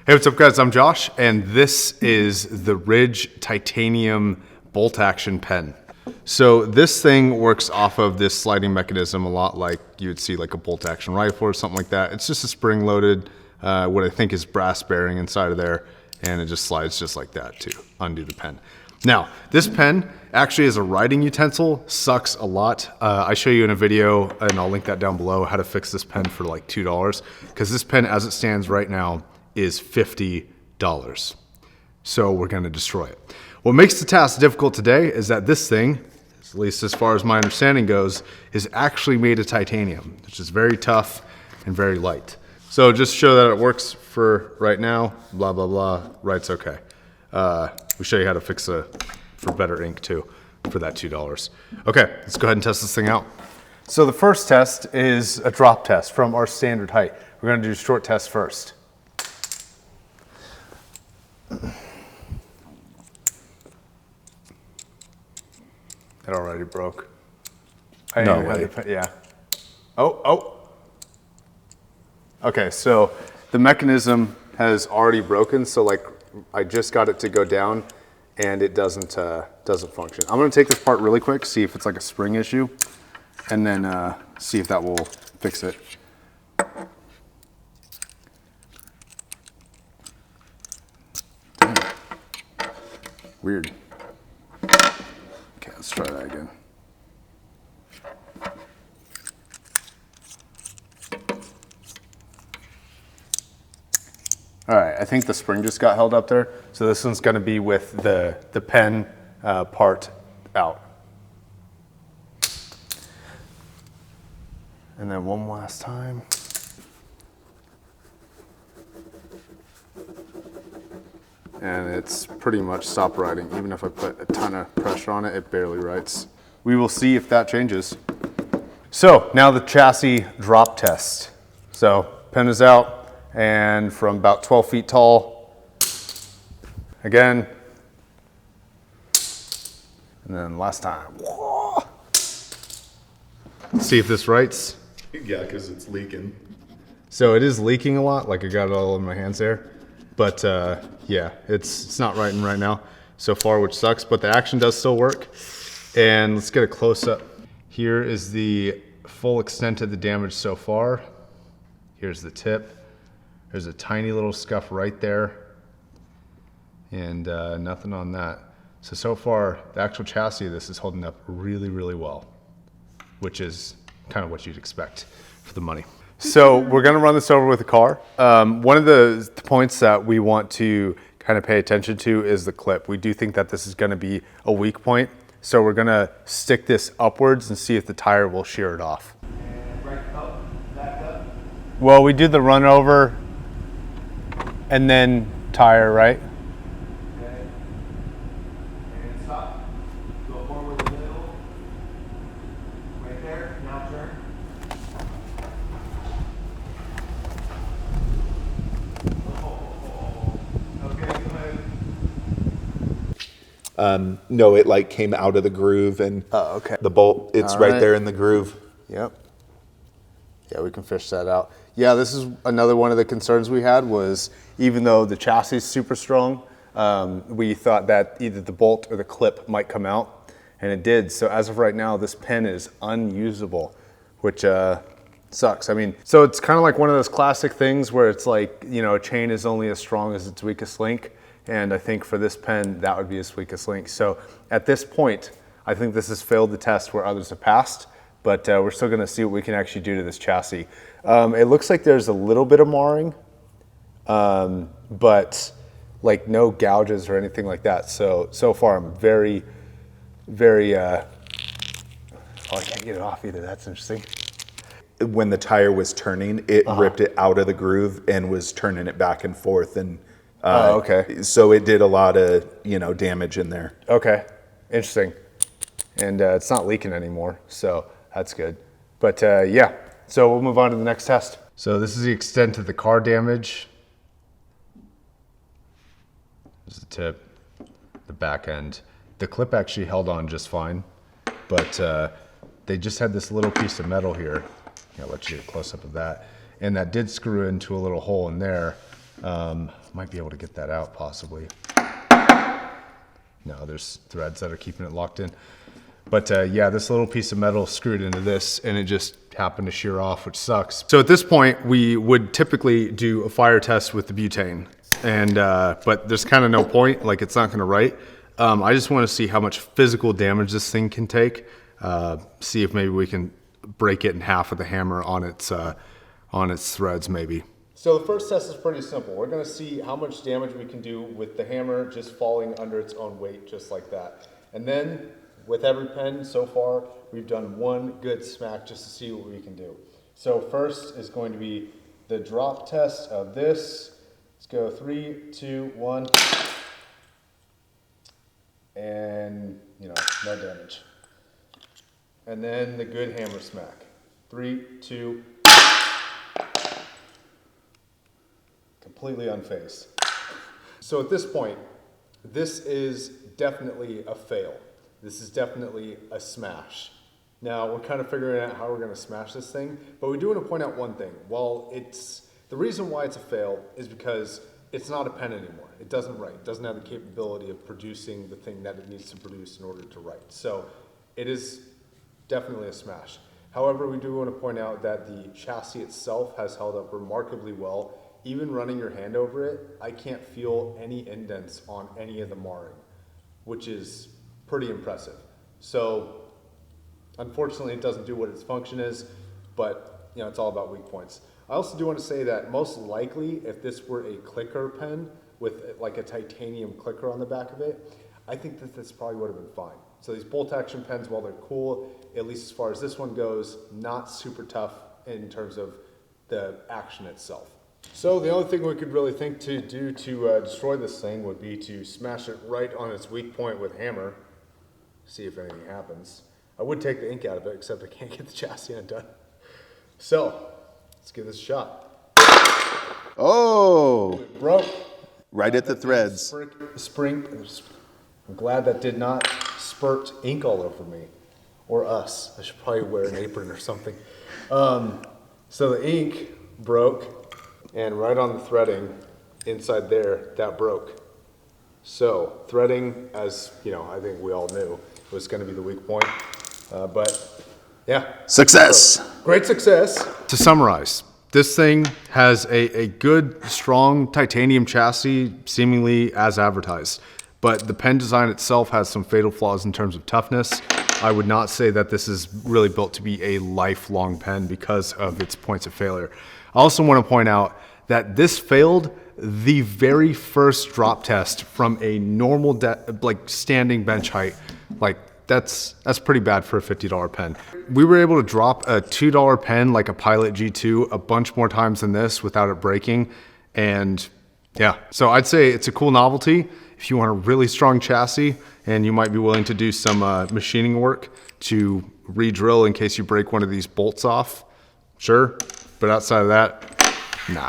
Hey, what's up guys? I'm Josh, and this is the Ridge Titanium bolt action pen. So this thing works off of this sliding mechanism a lot like you would see like a bolt action rifle or something like that. It's just a spring loaded, what I think is brass bearing inside of there, and it just slides just like that to undo the pen. Now, this pen actually as a writing utensil sucks a lot. I show you in a video, and I'll link that down below, how to fix this pen for like $2, because this pen as it stands right now is $50. So we're gonna destroy it. What makes the task difficult today is that this thing, at least as far as my understanding goes, is actually made of titanium, which is very tough and very light. So just to show that it works for right now, blah, blah, blah, writes okay. We show you how to fix for better ink too, for that $2. Okay, let's go ahead and test this thing out. So the first test is a drop test from our standard height. We're gonna do a short test first. It already broke. No way. Yeah. Oh. Okay, so the mechanism has already broken. So like I just got it to go down and it doesn't function. I'm gonna take this part really quick, see if it's like a spring issue, and then see if that will fix it. Damn. Weird. Okay, let's try that again. All right, I think the spring just got held up there. So this one's gonna be with the pen part out. And then one last time. And it's pretty much stopped writing. Even if I put a ton of pressure on it, it barely writes. We will see if that changes. So now the chassis drop test. So pen is out, and from about 12 feet tall, again, and then last time. Let's see if this writes. Yeah, because it's leaking. So it is leaking a lot, like I got it all in my hands there. But yeah, it's not writing right now so far, which sucks, but the action does still work. And let's get a close up. Here is the full extent of the damage so far. Here's the tip. There's a tiny little scuff right there, and nothing on that. So far, the actual chassis of this is holding up really, really well, which is kind of what you'd expect for the money. So we're gonna run this over with the car. One of the points that we want to kind of pay attention to is the clip. We do think that this is gonna be a weak point. So we're gonna stick this upwards and see if the tire will shear it off. And right up, back up. Well, we did the run over and then tire, right? Okay. And stop. Go forward a little. Right there, now turn. No, it like came out of the groove, and okay. the bolt, it's right there in the groove. Yep. Yeah, we can fish that out. Yeah, this is another one of the concerns we had was, even though the chassis is super strong, we thought that either the bolt or the clip might come out, and it did. So as of right now, this pen is unusable, which sucks. I mean, so it's kind of like one of those classic things where it's like, you know, a chain is only as strong as its weakest link. And I think for this pen, that would be its weakest link. So at this point, I think this has failed the test where others have passed, but we're still gonna see what we can actually do to this chassis. It looks like there's a little bit of marring, but like no gouges or anything like that. So far I'm very, oh, I can't get it off either. That's interesting. When the tire was turning, it ripped it out of the groove and was turning it back and forth. And okay. So it did a lot of, damage in there. Okay, interesting. And it's not leaking anymore, so that's good. But yeah, so we'll move on to the next test. So this is the extent of the car damage. There's the tip, the back end. The clip actually held on just fine, but they just had this little piece of metal here. I'll let you get a close up of that. And that did screw into a little hole in there. Might be able to get that out possibly. No, there's threads that are keeping it locked in. But yeah, this little piece of metal screwed into this and it just happened to shear off, which sucks. So at this point, we would typically do a fire test with the butane. And, but there's kind of no point, like it's not gonna write. I just wanna see how much physical damage this thing can take. See if maybe we can break it in half with a hammer on its threads maybe. So the first test is pretty simple. We're gonna see how much damage we can do with the hammer just falling under its own weight, just like that. And then with every pen so far, we've done one good smack just to see what we can do. So first is going to be the drop test of this. Let's go 3, 2, 1. And, you know, no damage. And then the good hammer smack. 3, 2, completely unfazed. So at this point, this is definitely a fail. This is definitely a smash. Now we're kind of figuring out how we're going to smash this thing, but we do want to point out one thing. While the reason why it's a fail is because it's not a pen anymore. It doesn't write. It doesn't have the capability of producing the thing that it needs to produce in order to write. So it is definitely a smash. However, we do want to point out that the chassis itself has held up remarkably well. Even running your hand over it, I can't feel any indents on any of the marring, which is pretty impressive. So unfortunately, it doesn't do what its function is, but you know, it's all about weak points. I also do want to say that most likely, if this were a clicker pen with like a titanium clicker on the back of it, I think that this probably would have been fine. So these bolt action pens, while they're cool, at least as far as this one goes, not super tough in terms of the action itself. So the only thing we could really think to do to destroy this thing would be to smash it right on its weak point with a hammer, see if anything happens. I would take the ink out of it, except I can't get the chassis undone. So, let's give this a shot. Oh, It broke. right at the threads. I'm glad that did not spurt ink all over me. Or us. I should probably wear an apron or something. So the ink broke, and right on the threading inside there, that broke. So threading, as you know, I think we all knew, was going to be the weak point. But yeah. Success. Great success. To summarize, this thing has a good, strong titanium chassis, seemingly as advertised. But the pen design itself has some fatal flaws in terms of toughness. I would not say that this is really built to be a lifelong pen because of its points of failure. I also want to point out that this failed the very first drop test from a normal, like standing bench height. Like that's pretty bad for a $50 pen. We were able to drop a $2 pen like a Pilot G2 a bunch more times than this without it breaking. And yeah, so I'd say it's a cool novelty if you want a really strong chassis and you might be willing to do some machining work to re-drill in case you break one of these bolts off. Sure, but outside of that, nah.